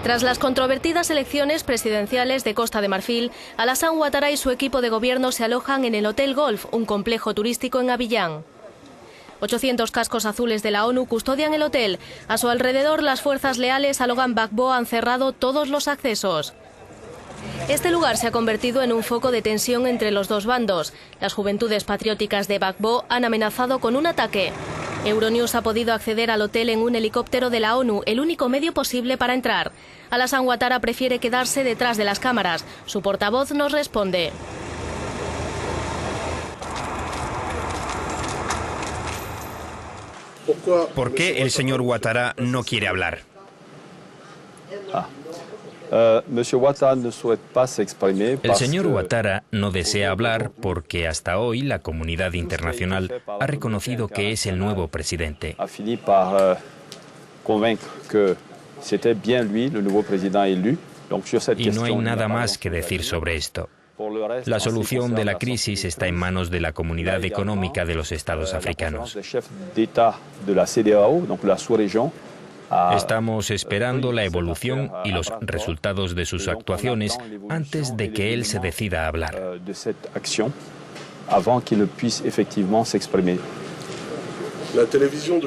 Tras las controvertidas elecciones presidenciales de Costa de Marfil, Alassane Ouattara y su equipo de gobierno se alojan en el Hotel Golf, un complejo turístico en Abiyán. 800 cascos azules de la ONU custodian el hotel. A su alrededor, las fuerzas leales a Laurent Gbagbo han cerrado todos los accesos. Este lugar se ha convertido en un foco de tensión entre los dos bandos. Las juventudes patrióticas de Gbagbo han amenazado con un ataque. Euronews ha podido acceder al hotel en un helicóptero de la ONU, el único medio posible para entrar. Alassane Ouattara prefiere quedarse detrás de las cámaras. Su portavoz nos responde. ¿Por qué el señor Ouattara no quiere hablar? El señor Ouattara no desea hablar porque hasta hoy la comunidad internacional ha reconocido que es el nuevo presidente. Y no hay nada más que decir sobre esto. La solución de la crisis está en manos de la Comunidad Económica de los Estados Africanos. Estamos esperando la evolución y los resultados de sus actuaciones antes de que él se decida a hablar.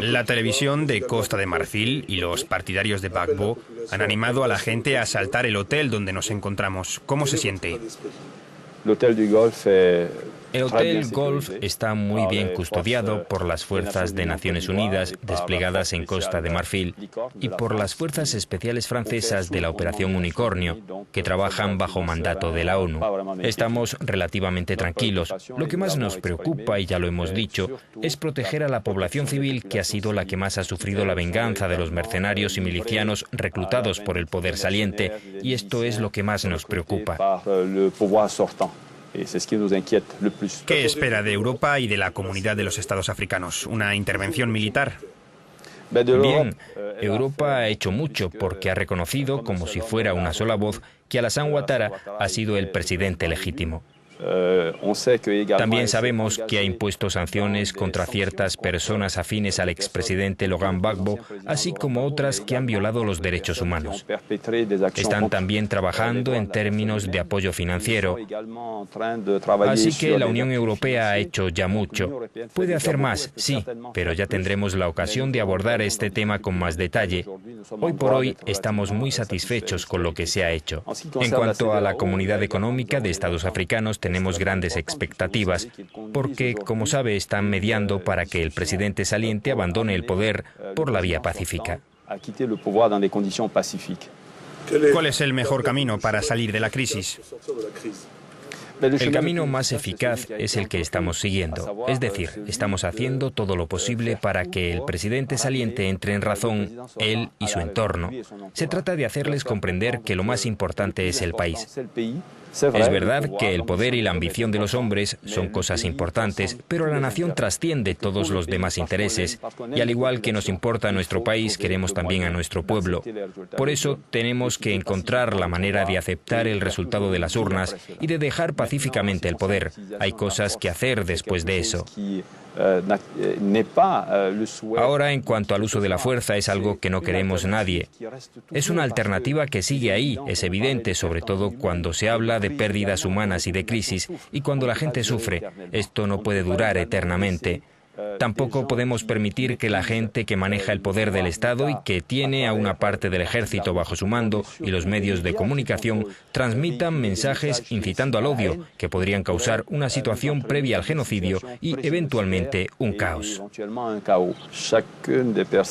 La televisión de Costa de Marfil y los partidarios de Gbagbo han animado a la gente a asaltar el hotel donde nos encontramos. ¿Cómo se siente? El Hotel Golf está muy bien custodiado por las fuerzas de Naciones Unidas desplegadas en Costa de Marfil y por las fuerzas especiales francesas de la Operación Unicornio, que trabajan bajo mandato de la ONU. Estamos relativamente tranquilos. Lo que más nos preocupa, y ya lo hemos dicho, es proteger a la población civil, que ha sido la que más ha sufrido la venganza de los mercenarios y milicianos reclutados por el poder saliente, y esto es lo que más nos preocupa. ¿Qué espera de Europa y de la comunidad de los Estados africanos? ¿Una intervención militar? Bien, Europa ha hecho mucho porque ha reconocido, como si fuera una sola voz, que Alassane Ouattara ha sido el presidente legítimo. También sabemos que ha impuesto sanciones contra ciertas personas afines al expresidente Laurent Gbagbo, así como otras que han violado los derechos humanos. Están también trabajando en términos de apoyo financiero. Así que la Unión Europea ha hecho ya mucho. Puede hacer más, sí, pero ya tendremos la ocasión de abordar este tema con más detalle. Hoy por hoy estamos muy satisfechos con lo que se ha hecho. En cuanto a la Comunidad Económica de Estados Africanos, tenemos grandes expectativas, porque, como sabe, están mediando para que el presidente saliente abandone el poder por la vía pacífica. ¿Cuál es el mejor camino para salir de la crisis? El camino más eficaz es el que estamos siguiendo, es decir, estamos haciendo todo lo posible para que el presidente saliente entre en razón, él y su entorno. Se trata de hacerles comprender que lo más importante es el país. Es verdad que el poder y la ambición de los hombres son cosas importantes, pero la nación trasciende todos los demás intereses, y al igual que nos importa nuestro país, queremos también a nuestro pueblo. Por eso tenemos que encontrar la manera de aceptar el resultado de las urnas y de dejar pacíficamente el poder. Hay cosas que hacer después de eso. Ahora, en cuanto al uso de la fuerza, es algo que no queremos nadie. Es una alternativa que sigue ahí, es evidente, sobre todo cuando se habla de pérdidas humanas y de crisis, y cuando la gente sufre. Esto no puede durar eternamente. Tampoco podemos permitir que la gente que maneja el poder del Estado y que tiene a una parte del ejército bajo su mando y los medios de comunicación transmitan mensajes incitando al odio que podrían causar una situación previa al genocidio y eventualmente un caos.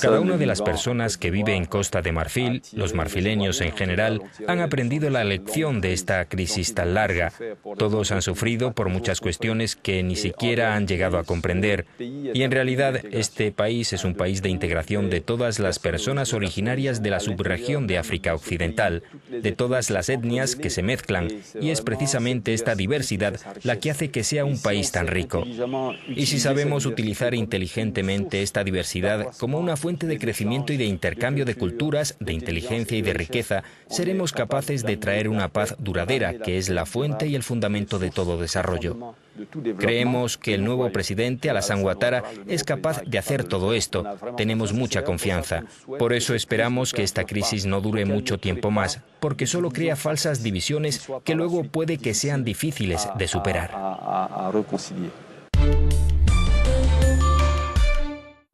Cada una de las personas que vive en Costa de Marfil, los marfileños en general, han aprendido la lección de esta crisis tan larga. Todos han sufrido por muchas cuestiones que ni siquiera han llegado a comprender. Y en realidad este país es un país de integración de todas las personas originarias de la subregión de África Occidental, de todas las etnias que se mezclan, y es precisamente esta diversidad la que hace que sea un país tan rico. Y si sabemos utilizar inteligentemente esta diversidad como una fuente de crecimiento y de intercambio de culturas, de inteligencia y de riqueza, seremos capaces de traer una paz duradera, que es la fuente y el fundamento de todo desarrollo. Creemos que el nuevo presidente, Alassane Ouattara, es capaz de hacer todo esto. Tenemos mucha confianza. Por eso esperamos que esta crisis no dure mucho tiempo más, porque solo crea falsas divisiones que luego puede que sean difíciles de superar.